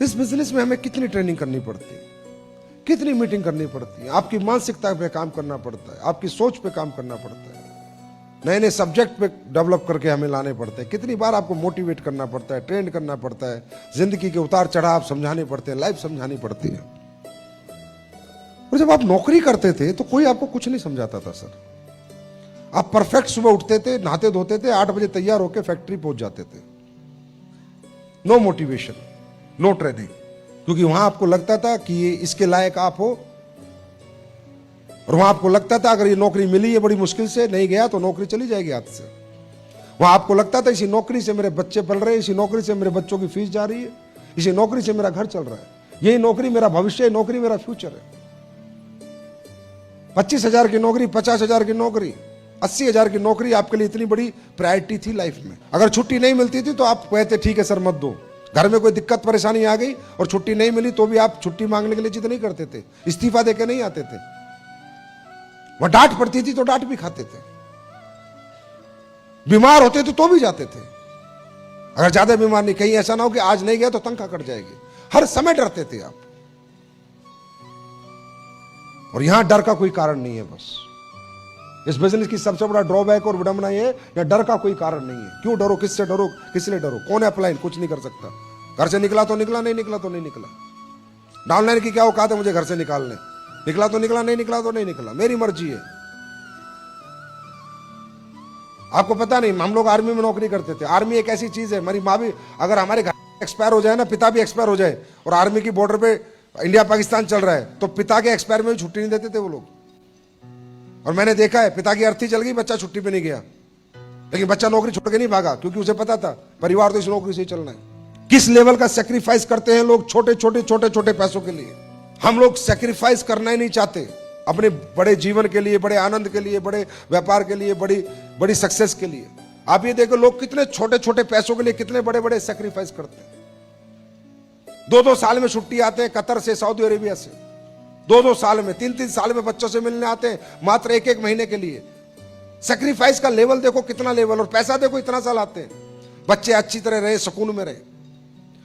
इस बिजनेस में हमें कितनी ट्रेनिंग करनी पड़ती है, कितनी मीटिंग करनी पड़ती है, आपकी मानसिकता पे काम करना पड़ता है, आपकी सोच पे काम करना पड़ता है, नए नए सब्जेक्ट पे डेवलप करके हमें लाने पड़ते हैं, कितनी बार आपको मोटिवेट करना पड़ता है, ट्रेन करना पड़ता है, जिंदगी के उतार चढ़ाव समझाने पड़ते हैं, लाइफ समझानी पड़ती है। और जब आप नौकरी करते थे तो कोई आपको कुछ नहीं समझाता था सर। आप परफेक्ट सुबह उठते थे, नहाते धोते थे, 8 बजे तैयार होकर फैक्ट्री पहुंच जाते थे। नो मोटिवेशन, नो ट्रेनिंग, क्योंकि वहां आपको लगता था कि ये इसके लायक आप हो, और वहां आपको लगता था अगर ये नौकरी मिली है बड़ी मुश्किल से, नहीं गया तो नौकरी चली जाएगी हाथ से। वहां आपको लगता था इसी नौकरी से मेरे बच्चे पल रहे हैं, इसी नौकरी से मेरे बच्चों की फीस जा रही है, इसी नौकरी से मेरा घर चल रहा है, यही नौकरी मेरा भविष्य है, नौकरी मेरा फ्यूचर है। 25,000 की नौकरी, 50,000 की नौकरी, 80,000 की नौकरी आपके लिए इतनी बड़ी प्रायोरिटी थी लाइफ में। अगर छुट्टी नहीं मिलती थी तो आप कहते ठीक है सर मत दो। घर में कोई दिक्कत परेशानी आ गई और छुट्टी नहीं मिली तो भी आप छुट्टी मांगने के लिए जिद नहीं करते थे, इस्तीफा देके नहीं आते थे। वह डांट पड़ती थी तो डांट भी खाते थे, बीमार होते थे तो भी जाते थे। अगर ज्यादा बीमार नहीं, कहीं ऐसा ना हो कि आज नहीं गया तो तनख्वाह कट जाएगी, हर समय डरते थे आप। और यहां डर का कोई कारण नहीं है। बस इस बिजनेस की सबसे बड़ा ड्रॉबैक और विडंबना ये है, या डर का कोई कारण नहीं है। क्यों डरो, किससे डरो, किस लिए डरो, कौन है अपलाइन, कुछ नहीं कर सकता। घर से निकला तो निकला, नहीं निकला तो नहीं निकला। डाउनलाइन की क्या औकात है मुझे घर से निकालने, निकला तो निकला, नहीं निकला तो नहीं निकला, मेरी मर्जी है। आपको पता नहीं, हम लोग आर्मी में नौकरी करते थे। आर्मी एक ऐसी चीज है, मेरी माँ भी, अगर हमारे घर एक्सपायर हो जाए ना, पिता भी एक्सपायर हो जाए और आर्मी की बॉर्डर पे इंडिया पाकिस्तान चल रहा है, तो पिता के एक्सपायर में भी छुट्टी नहीं देते थे वो लोग। और मैंने देखा है, पिता की अर्थी चल गई, बच्चा छुट्टी पे नहीं गया, लेकिन बच्चा नौकरी छोड़ के नहीं भागा, क्योंकि उसे पता था परिवार तो इस नौकरी से ही चलना है। किस लेवल का सेक्रीफाइस करते हैं लोग छोटे छोटे छोटे छोटे पैसों के लिए। हम लोग सेक्रीफाइस करना ही नहीं चाहते अपने बड़े जीवन के लिए, बड़े आनंद के लिए, बड़े व्यापार के लिए, बड़ी बड़ी सक्सेस के लिए। आप ये देखो लोग कितने छोटे छोटे पैसों के लिए कितने बड़े बड़े सेक्रीफाइस करते हैं। 2-2 साल में छुट्टी आते हैं कतर से, सऊदी अरेबिया से, 2-2 साल में, 3-3 साल में बच्चों से मिलने आते हैं मात्र 1-1 महीने के लिए। सेक्रीफाइस का लेवल देखो कितना लेवल, और पैसा देखो इतना साल आते हैं, बच्चे अच्छी तरह रहे, सुकून में रहे।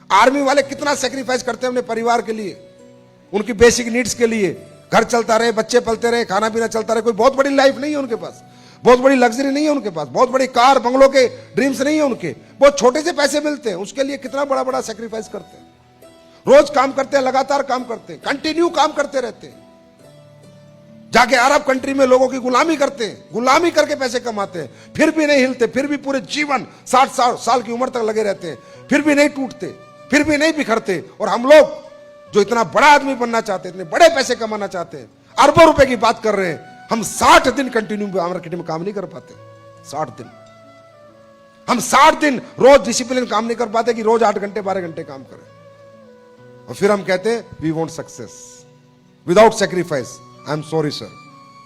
आर्मी वाले कितना सेक्रीफाइस करते हैं अपने परिवार के लिए, उनकी बेसिक नीड्स के लिए। घर चलता रहे, बच्चे पलते रहे, खाना पीना चलता रहे। कोई बहुत बड़ी लाइफ नहीं है उनके पास, बहुत बड़ी लग्जरी नहीं है उनके पास, बहुत बड़ी कार बंगलों के ड्रीम्स नहीं है उनके, बहुत छोटे से पैसे मिलते हैं, उसके लिए कितना बड़ा बड़ा सेक्रीफाइस करते हैं। रोज काम करते हैं, लगातार काम करते हैं, कंटिन्यू काम करते रहते हैं। जाके अरब कंट्री में लोगों की गुलामी करते हैं, गुलामी करके पैसे कमाते हैं, फिर भी नहीं हिलते, फिर भी पूरे जीवन 60 साल की उम्र तक लगे रहते हैं, फिर भी नहीं टूटते, फिर भी नहीं बिखरते। और हम लोग जो इतना बड़ा आदमी बनना चाहते हैं, इतने बड़े पैसे कमाना चाहते हैं, अरबों रुपए की बात कर रहे हैं, हम 60 दिन कंटिन्यू मार्केट में काम नहीं कर पाते। 60 दिन, हम 60 दिन रोज डिसिप्लिन काम नहीं कर पाते कि रोज 8 घंटे 12 घंटे काम करें। और फिर हम कहते हैं we want success without sacrifice. I am sorry sir,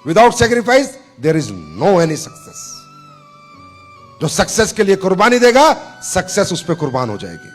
without sacrifice there is no any success. जो सक्सेस के लिए कुर्बानी देगा, सक्सेस उस पर कुर्बान हो जाएगी।